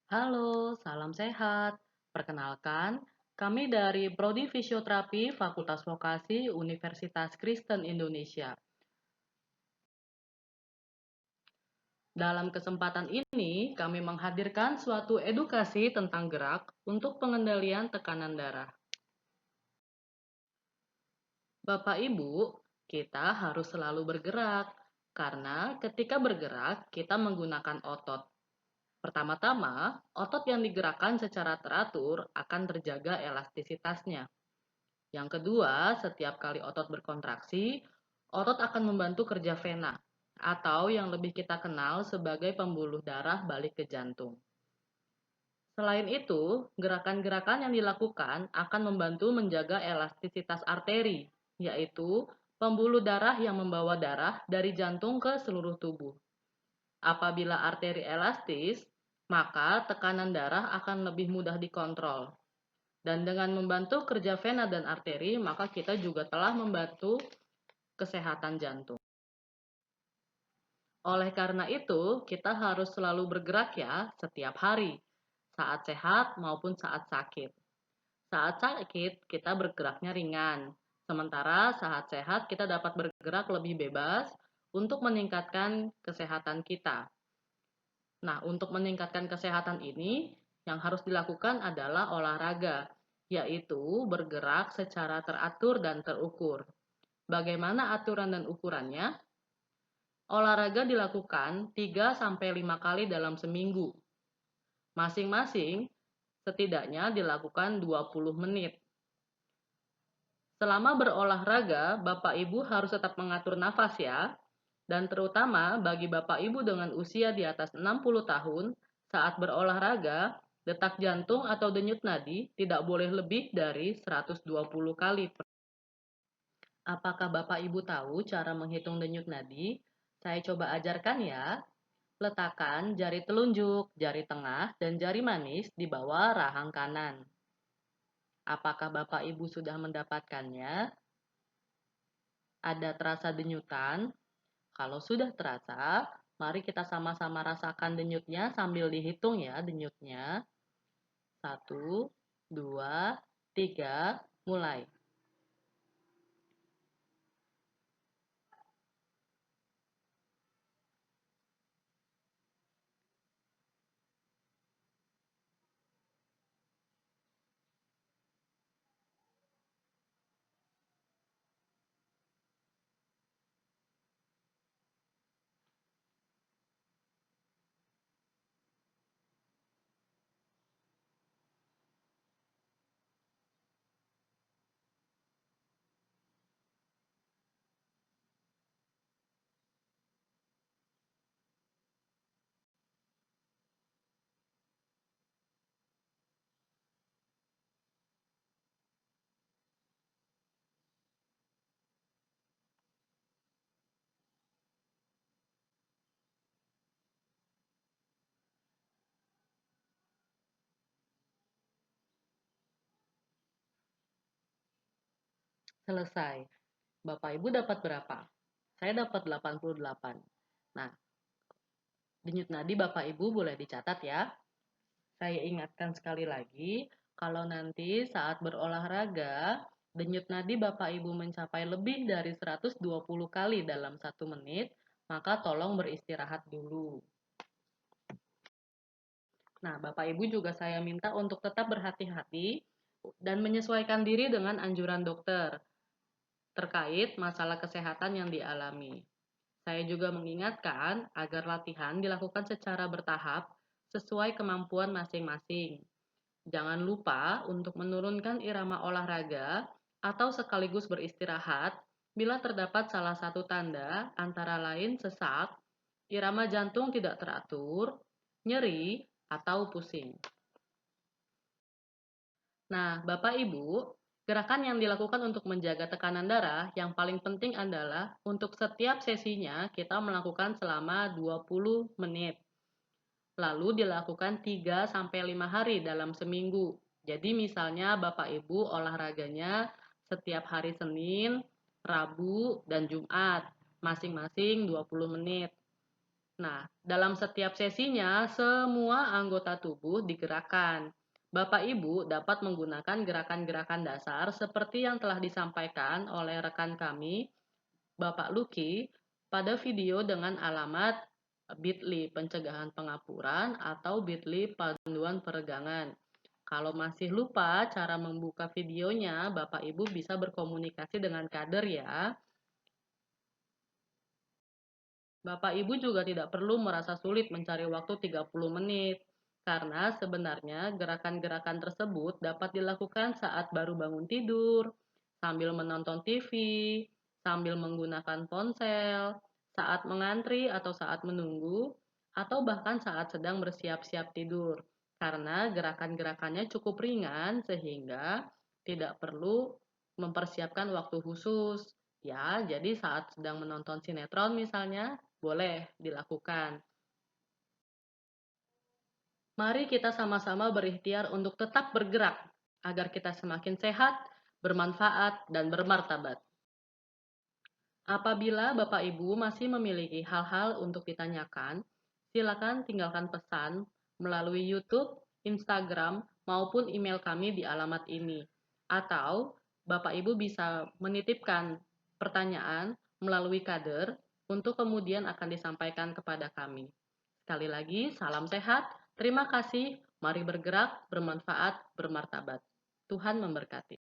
Halo, salam sehat. Perkenalkan, kami dari Prodi Fisioterapi Fakultas Vokasi Universitas Kristen Indonesia. Dalam kesempatan ini, kami menghadirkan suatu edukasi tentang gerak untuk pengendalian tekanan darah. Bapak Ibu, kita harus selalu bergerak, karena ketika bergerak, kita menggunakan otot. Pertama-tama, otot yang digerakkan secara teratur akan terjaga elastisitasnya. Yang kedua, setiap kali otot berkontraksi, otot akan membantu kerja vena, atau yang lebih kita kenal sebagai pembuluh darah balik ke jantung. Selain itu, gerakan-gerakan yang dilakukan akan membantu menjaga elastisitas arteri, yaitu pembuluh darah yang membawa darah dari jantung ke seluruh tubuh. Apabila arteri elastis, maka tekanan darah akan lebih mudah dikontrol. Dan dengan membantu kerja vena dan arteri, maka kita juga telah membantu kesehatan jantung. Oleh karena itu, kita harus selalu bergerak ya setiap hari, saat sehat maupun saat sakit. Saat sakit, kita bergeraknya ringan. Sementara saat sehat, kita dapat bergerak lebih bebas untuk meningkatkan kesehatan kita. Nah, untuk meningkatkan kesehatan ini, yang harus dilakukan adalah olahraga, yaitu bergerak secara teratur dan terukur. Bagaimana aturan dan ukurannya? Olahraga dilakukan 3-5 kali dalam seminggu. Masing-masing setidaknya dilakukan 20 menit. Selama berolahraga, Bapak Ibu harus tetap mengatur nafas ya. Dan terutama bagi Bapak Ibu dengan usia di atas 60 tahun, saat berolahraga, detak jantung atau denyut nadi tidak boleh lebih dari 120 kali. Apakah Bapak Ibu tahu cara menghitung denyut nadi? Saya coba ajarkan ya. Letakkan jari telunjuk, jari tengah, dan jari manis di bawah rahang kanan. Apakah Bapak Ibu sudah mendapatkannya? Ada terasa denyutan? Kalau sudah terasa, mari kita sama-sama rasakan denyutnya sambil dihitung ya denyutnya. 1, 2, 3, mulai. Selesai. Bapak Ibu dapat berapa? Saya dapat 88. Nah, denyut nadi Bapak Ibu boleh dicatat ya. Saya ingatkan sekali lagi, kalau nanti saat berolahraga, denyut nadi Bapak Ibu mencapai lebih dari 120 kali dalam 1 menit, maka tolong beristirahat dulu. Nah, Bapak Ibu juga saya minta untuk tetap berhati-hati dan menyesuaikan diri dengan anjuran dokter terkait masalah kesehatan yang dialami. Saya juga mengingatkan agar latihan dilakukan secara bertahap sesuai kemampuan masing-masing. Jangan lupa untuk menurunkan irama olahraga atau sekaligus beristirahat bila terdapat salah satu tanda antara lain sesak, irama jantung tidak teratur, nyeri, atau pusing. Nah, Bapak Ibu, gerakan yang dilakukan untuk menjaga tekanan darah yang paling penting adalah untuk setiap sesinya kita melakukan selama 20 menit. Lalu dilakukan 3-5 hari dalam seminggu. Jadi misalnya Bapak Ibu olahraganya setiap hari Senin, Rabu, dan Jumat, masing-masing 20 menit. Nah, dalam setiap sesinya, semua anggota tubuh digerakkan. Bapak Ibu dapat menggunakan gerakan-gerakan dasar seperti yang telah disampaikan oleh rekan kami, Bapak Luki, pada video dengan alamat bit.ly pencegahan pengapuran atau bit.ly panduan peregangan. Kalau masih lupa cara membuka videonya, Bapak Ibu bisa berkomunikasi dengan kader ya. Bapak Ibu juga tidak perlu merasa sulit mencari waktu 30 menit, karena sebenarnya gerakan-gerakan tersebut dapat dilakukan saat baru bangun tidur, sambil menonton TV, sambil menggunakan ponsel, saat mengantri atau saat menunggu, atau bahkan saat sedang bersiap-siap tidur. Karena gerakan-gerakannya cukup ringan sehingga tidak perlu mempersiapkan waktu khusus. Ya, jadi saat sedang menonton sinetron misalnya, boleh dilakukan. Mari kita sama-sama berikhtiar untuk tetap bergerak agar kita semakin sehat, bermanfaat, dan bermartabat. Apabila Bapak Ibu masih memiliki hal-hal untuk ditanyakan, silakan tinggalkan pesan melalui YouTube, Instagram, maupun email kami di alamat ini. Atau Bapak Ibu bisa menitipkan pertanyaan melalui kader untuk kemudian akan disampaikan kepada kami. Sekali lagi, salam sehat, terima kasih, mari bergerak, bermanfaat, bermartabat. Tuhan memberkati.